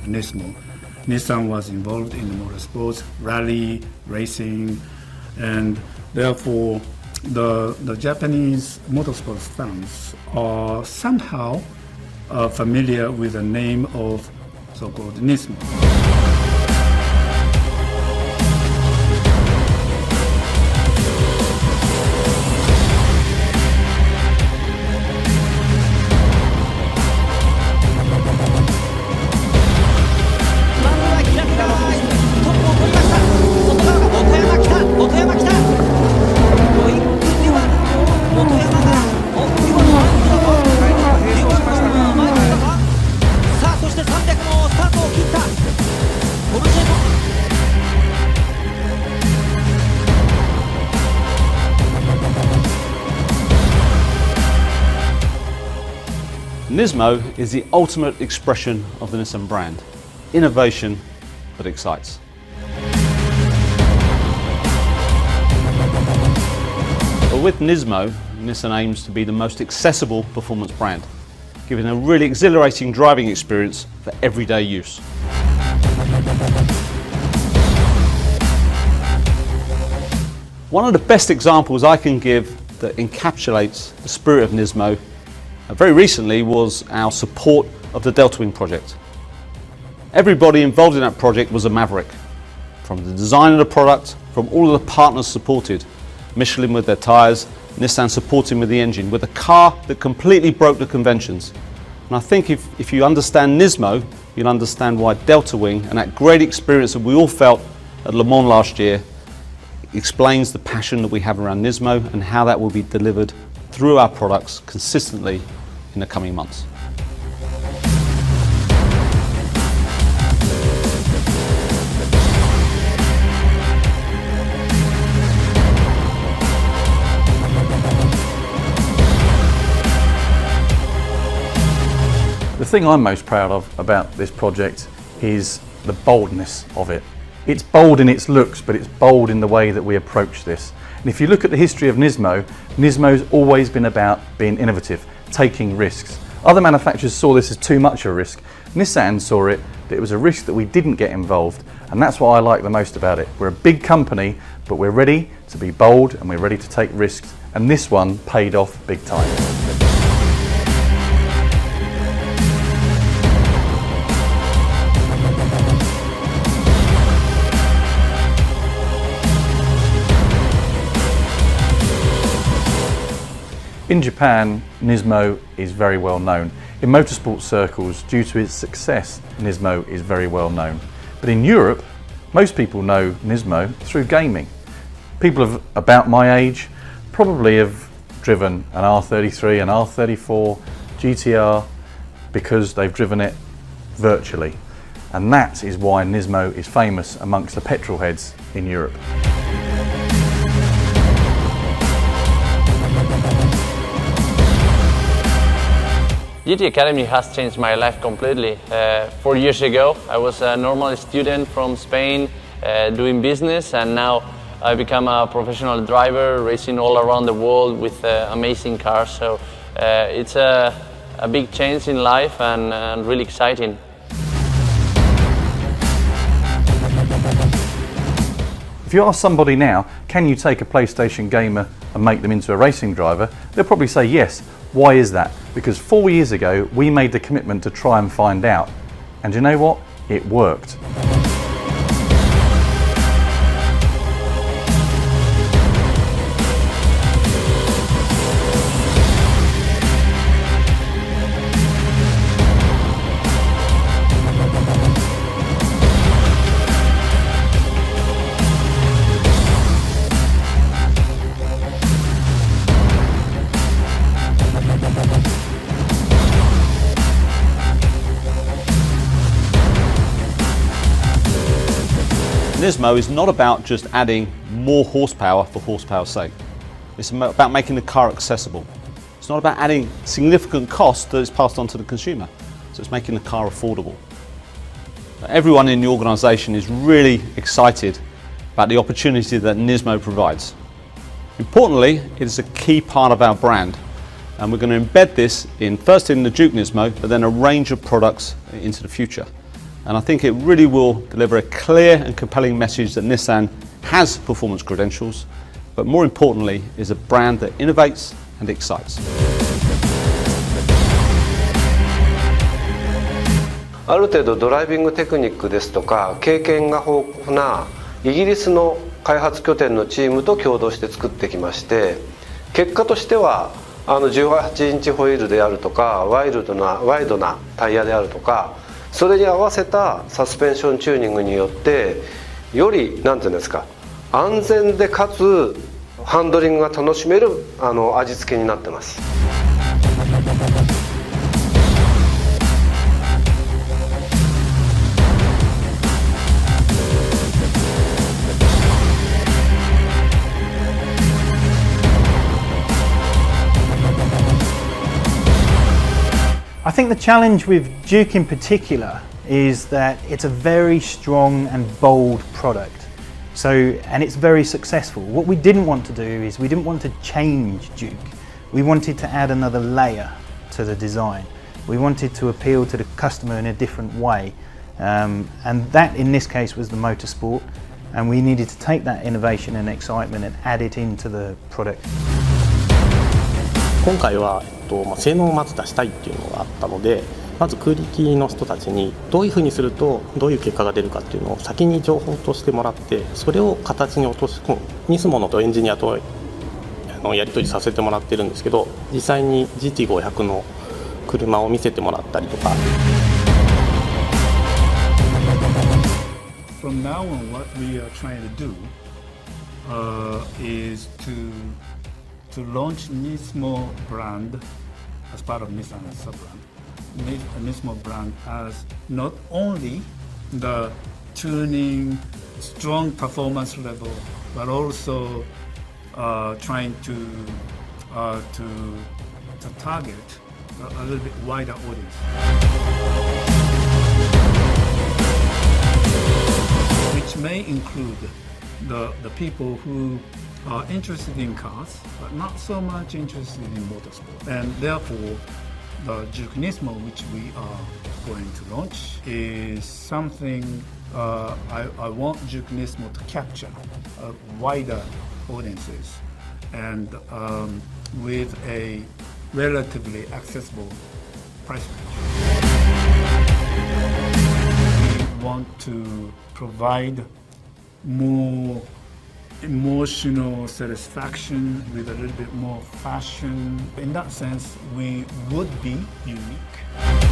NISMO. Nissan was involved in motorsports, rally, racing, and therefore the Japanese motorsports fans are somehow familiar with the name of so-called NISMO. Nismo is the ultimate expression of the Nissan brand. Innovation that excites. But with Nismo, Nissan aims to be the most accessible performance brand, giving a really exhilarating driving experience for everyday use. One of the best examples I can give that encapsulates the spirit of Nismo very recently was our support of the Delta Wing project. Everybody involved in that project was a maverick. From the design of the product, from all of the partners supported, Michelin with their tyres, Nissan supporting with the engine, with a car that completely broke the conventions. And I think if you understand Nismo, you'll understand why Delta Wing and that great experience that we all felt at Le Mans last year explains the passion that we have around Nismo and how that will be delivered through our products consistently in the coming months. The thing I'm most proud of about this project is the boldness of it. It's bold in its looks, but it's bold in the way that we approach this. And if you look at the history of Nismo, Nismo's always been about being innovative, taking risks. Other manufacturers saw this as too much of a risk. Nissan saw it, that it was a risk that we didn't get involved, and that's what I like the most about it. We're a big company, but we're ready to be bold and we're ready to take risks, and this one paid off big time. In Japan, Nismo is very well known. In motorsport circles, due to its success, Nismo is very well known. But in Europe, most people know Nismo through gaming. People of about my age probably have driven an R33, an R34 GT-R because they've driven it virtually. And that is why Nismo is famous amongst the petrol heads in Europe. GT Academy has changed my life completely. 4 years ago, I was a normal student from Spain doing business, and now I become a professional driver, racing all around the world with amazing cars. So it's a big change in life and really exciting. If you ask somebody now, can you take a PlayStation gamer and make them into a racing driver? They'll probably say yes. Why is that? Because 4 years ago, we made the commitment to try and find out. And you know what? It worked. Nismo is not about just adding more horsepower for horsepower's sake. It's about making the car accessible. It's not about adding significant cost that is passed on to the consumer. So it's making the car affordable. Everyone in the organisation is really excited about the opportunity that Nismo provides. Importantly, it is a key part of our brand, and we're going to embed this in first in the Juke NISMO, but then a range of products into the future. and I think it really will deliver a clear and compelling message that Nissan has performance credentials, but more importantly is a brand that innovates and excites. ある程度ドライビングテクニックですとか経験が豊富なイギリスの開発拠点のチームと共同して作ってきまして、結果としては18インチホイールであるとかワイドなタイヤであるとか、それに合わせたサスペンションチューニングによってより何て言うんですか、安全でかつハンドリングが楽しめる味付けになってます。I think the challenge with Juke in particular is that it's a very strong and bold product. And it's very successful. What we didn't want to do is we didn't want to change Juke. We wanted to add another layer to the design. We wanted to appeal to the customer in a different way. And that in this case was the motorsport. And we needed to take that innovation and excitement and add it into the product. 今回は、性能をまず出したいっていうのがあったので、まず空力の人たちにどういうふうにするとどういう結果が出るかっていうのを先に情報としてもらって、それを形に落とし込む。ニスモのとエンジニアとやり取りさせてもらってるんですけど、実際に GT500 の車を見せてもらったりとか。From now on, what we are trying to do is to launch Nismo brand as part of Nissan sub-brand. Nismo brand as not only the tuning, strong performance level, but also trying to target a little bit wider audience, which may include the people who are interested in cars, but not so much interested in motorsport. And therefore, the Juke NISMO, which we are going to launch, is something I want Juke NISMO to capture wider audiences and with a relatively accessible price range. We want to provide more emotional satisfaction with a little bit more fashion. In that sense, we would be unique.